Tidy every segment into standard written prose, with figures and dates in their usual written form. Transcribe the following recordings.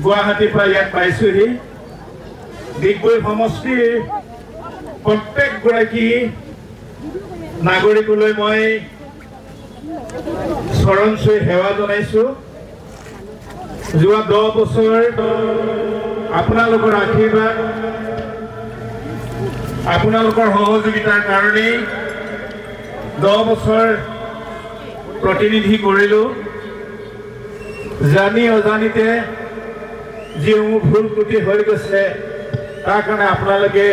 গুৱাহাটীৰ পৰা ইয়াত পাইছোহি। ডিগবৈ সমষ্টিৰ প্ৰত্যেকগৰাকী নাগৰিকলৈ মই চৰণ চুই সেৱা জনাইছোঁ। যোৱা 10 বছৰ আপোনালোকৰ আশীৰ্বাদ, আপোনালোকৰ সহযোগিতাৰ কাৰণেই 10 বছৰ প্ৰতিনিধি কৰিলোঁ। জানি অজানিতে যিসমূহ ভুল ত্ৰুটি হৈ গৈছে তাৰ কাৰণে আপোনালোকে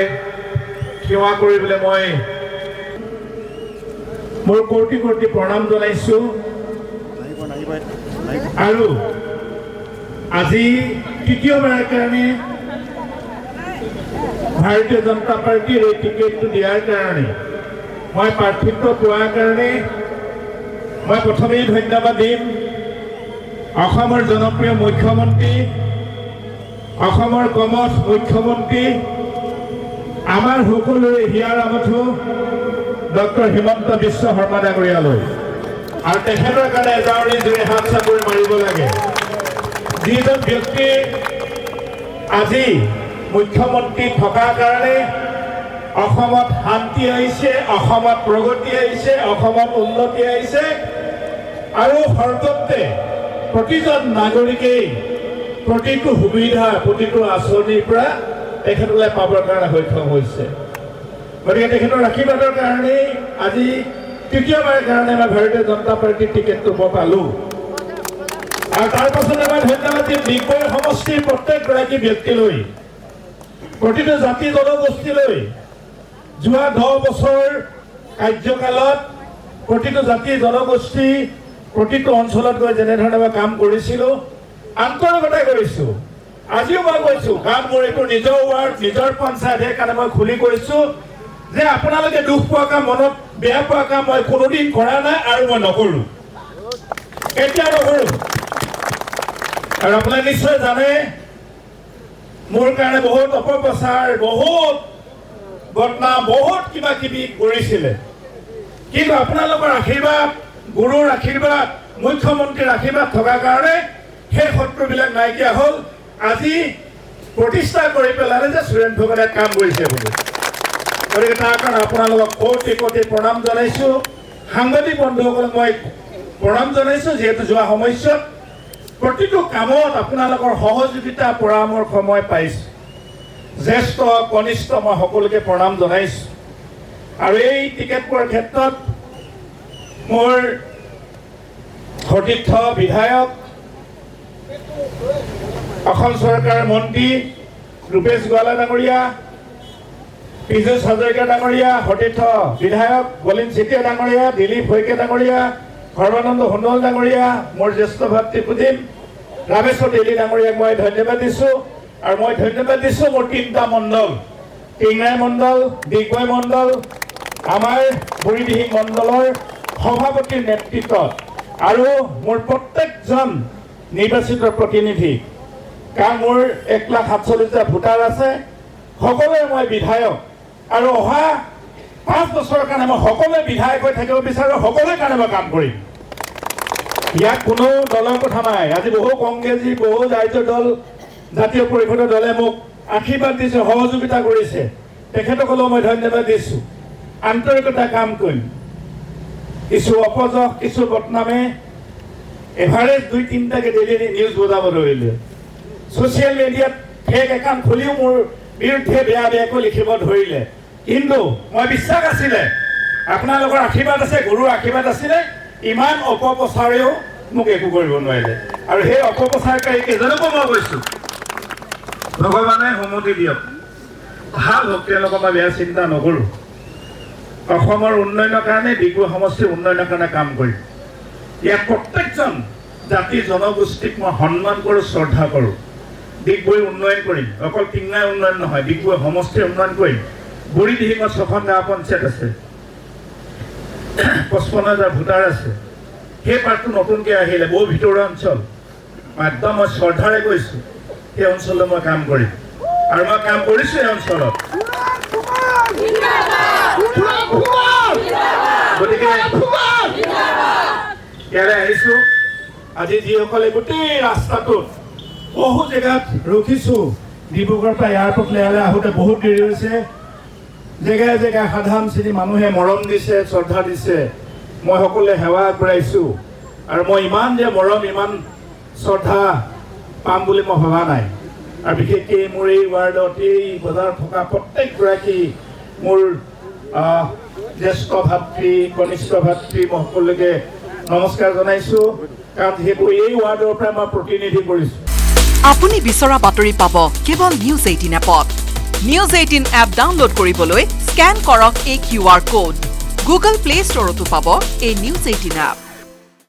সেৱা কৰিবলৈ মই মোৰ কোটি কোটি প্ৰণাম জনাইছোঁ। আৰু আজি তৃতীয়বাৰৰ কাৰণে ভাৰতীয় জনতা পাৰ্টীৰ এই টিকেটটো দিয়াৰ কাৰণে, মই প্ৰাৰ্থিত্ব পোৱাৰ কাৰণে মই প্ৰথমেই ধন্যবাদ দিম অসমৰ জনপ্ৰিয় মুখ্যমন্ত্ৰী, অসমৰ কমঠ মুখ্যমন্ত্ৰী, আমাৰ সকলোৰে হিয়াৰ আমঠু ডক্টৰ হিমন্ত বিশ্ব শৰ্মা ডাঙৰীয়ালৈ। আৰু তেখেতৰ কাৰণে এজাউৰি জুৰি হাত চাপৰি মাৰিব লাগে। যিজন ব্যক্তি আজি মুখ্যমন্ত্ৰী থকাৰ কাৰণে অসমত শান্তি আহিছে, অসমত প্ৰগতি আহিছে, অসমত উন্নতি আহিছে, আৰু সৰ্বত্ৰে প্ৰতিজন নাগৰিকেই প্ৰতিটো সুবিধা, প্ৰতিটো আঁচনিৰ পৰা তেখেতলৈ পাবৰ কাৰণে সক্ষম হৈছে। গতিকে তেখেতৰ আশীৰ্বাদৰ কাৰণেই আজি তৃতীয়বাৰৰ কাৰণে মই ভাৰতীয় জনতা পাৰ্টীৰ টিকেটটো মই পালোঁ। আৰু তাৰ পাছতে মই ধন্যবাদ দিম ডিগবৈ সমষ্টিৰ প্ৰত্যেকগৰাকী ব্যক্তিলৈ, প্ৰতিটো জাতি জনগোষ্ঠীলৈ। যোৱা 10 বছৰ কাৰ্যকালত প্ৰতিটো জাতি জনগোষ্ঠী প্ৰতিটো অঞ্চলত গৈ যেনেধৰণে মই কাম কৰিছিলোঁ, আন্তৰিকতাই কৰিছোঁ। আজিও মই কৈছোঁ, কাৰণ মোৰ এইটো নিজৰ ৱাৰ্ড, নিজৰ পঞ্চায়ত, সেইকাৰণে মই খুলি কৈছোঁ যে আপোনালোকে দুখ পোৱা কাম, মনত বেয়া পোৱা কাম মই কোনোদিন কৰা নাই আৰু মই নকৰোঁ, কেতিয়াও নকৰোঁ। আৰু আপোনালোকে নিশ্চয় জানে মোৰ কাৰণে বহুত অপপ্ৰচাৰ, বহুত বদনাম, বহুত কিবা কিবি কৰিছিলে, কিন্তু আপোনালোকৰ আশীৰ্বাদ, গুৰুৰ আশীৰ্বাদ, মুখ্যমন্ত্ৰীৰ আশীৰ্বাদ থকাৰ কাৰণে সেই শত্ৰুবিলাক নাইকিয়া হ'ল। আজি প্ৰতিষ্ঠা কৰি পেলালে যে সুৰেন ফুকনে কাম কৰিছে বুলি। গতিকে তাৰ কাৰণে আপোনালোকক কোটি কোটি প্ৰণাম জনাইছোঁ। সাংবাদিক বন্ধুসকলক মই প্ৰণাম জনাইছোঁ, যিহেতু যোৱা সময়ছোৱাত প্ৰতিটো কামত আপোনালোকৰ সহযোগিতা পৰামৰ্শ মই পাইছোঁ। জ্যেষ্ঠ কনিষ্ঠ মই সকলোকে প্ৰণাম জনাইছোঁ। আৰু এই টিকেট পোৱাৰ ক্ষেত্ৰত মোৰ সতীৰ্থ বিধায়ক, অসম চৰকাৰৰ মন্ত্ৰী ৰূপেশ গোৱালা ডাঙৰীয়া, পীযুষ হাজৰিকা ডাঙৰীয়া, সতীৰ্থ বিধায়ক বলিন চেতিয়া ডাঙৰীয়া, দিলীপ শইকীয়া ডাঙৰীয়া, সৰ্বানন্দ সোণোৱাল ডাঙৰীয়া, মোৰ জ্যেষ্ঠ ভাতৃ প্ৰদীপ ৰামেশ্বৰ তেলী ডাঙৰীয়াক মই ধন্যবাদ দিছোঁ। আৰু মই ধন্যবাদ দিছোঁ মোৰ 3টা মণ্ডল, টিংৰাই মণ্ডল, ডিগবৈ মণ্ডল, আমাৰ বুঢ়ীদিহিং মণ্ডলৰ সভাপতিৰ নেতৃত্বত, আৰু মোৰ প্ৰত্যেকজন নিৰ্বাচিত প্ৰতিনিধি, কাৰণ মোৰ 1,47,000 ভোটাৰ আছে, সকলোৱে মই বিধায়ক। আৰু অহা 5 বছৰৰ কাৰণে মই সকলোৱে বিধায়ক হৈ থাকিব বিচাৰোঁ, সকলোৰে কাৰণে মই কাম কৰিম। ইয়াত কোনো দলৰ কথা নাই। আজি বহু কংগ্ৰেছী, বহু ৰাজ্য দল, জাতীয় পৰিষদৰ দলে মোক আশীৰ্বাদ দিছে, সহযোগিতা কৰিছে, তেখেতসকলক মই ধন্যবাদ দিছোঁ। আন্তৰিকতা কাম কৰিম। কিছু অপযশ, কিছু বদনামে এভাৰেজ 2-3টাকে ডেইলি নিউজ বজাব ধৰিলে। ছ'চিয়েল মিডিয়াত ফেক একাউণ্ট খুলিও মোৰ বিৰুদ্ধে বেয়া বেয়াকৈ লিখিব ধৰিলে। কিন্তু মই বিশ্বাস আছিলে, আপোনালোকৰ আশীৰ্বাদ আছে, গুৰুৰ আশীৰ্বাদ আছিলে, ইমান অপপ্ৰচাৰেও মোক একো কৰিব নোৱাৰিলে। আৰু সেই অপপ্ৰচাৰকাৰী কেইজনকো মই কৈছোঁ, ভগৱানে সন্মতি দিয়ক, ভাল হওক, তেওঁলোকৰ মই বেয়া চিন্তা নকৰোঁ। অসমৰ উন্নয়নৰ কাৰণে, ডিগবৈ সমষ্টিৰ উন্নয়নৰ কাৰণে কাম কৰিম। ইয়াত প্ৰত্যেকজন জাতি জনগোষ্ঠীক মই সন্মান কৰোঁ, শ্ৰদ্ধা কৰোঁ। ডিগবৈ উন্নয়ন কৰিম, অকল টিংৰাই উন্নয়ন নহয়, ডিগবৈ সমষ্টিৰ উন্নয়ন কৰিম। বুঢ়ীদিহিঙত 6খন গাঁও পঞ্চায়ত আছে, 55,000 ভোটাৰ আছে। সেই পাৰ্টটো নতুনকৈ আহিলে, বহু ভিতৰুৱা অঞ্চল, একদম মই শ্ৰদ্ধাৰে কৈছোঁ, সেই অঞ্চললৈ মই কাম কৰিম। আৰু মই কাম কৰিছোঁ এই অঞ্চলত। গতিকে ইয়ালৈ আহিছোঁ। আজি যিসকলে গোটেই ৰাস্তাটোত বহু জেগাত ৰখিছোঁ ডিব্ৰুগড়ৰ পৰা এয়াৰপৰ্টলৈ আহোঁতে বহুত দেৰি হৈছে জেগাই জেগাই সাধাৰণ শ্ৰেণীৰ মানুহে মৰম দিছে শ্ৰদ্ধা দিছে মই সকলোৱে সেৱা আগবঢ়াইছোঁ আৰু মই ইমান যে মৰম ইমান শ্ৰদ্ধা পাম বুলি মই ভবা নাই আৰু বিশেষকৈ মোৰ এই ৱাৰ্ডত এই বজাৰত থকা প্ৰত্যেকগৰাকী মোৰ জ্যেষ্ঠ ভাতৃ কনিষ্ঠ ভাতৃ মই সকলোকে নমস্কাৰ জনাইছোঁ কাৰণ যিহেতু এই ৱাৰ্ডৰ পৰা মই প্ৰতিনিধি কৰিছোঁ আপুনি বিচৰা বাতৰি পাব কেৱল নিউজ 18 এপত নিউজ 18 এপ ডাউনলোড কৰিবলৈ স্ক্যান কৰক এই QR কোড গুগল প্লে ষ্টৰতো পাব এই নিউজ 18 এপ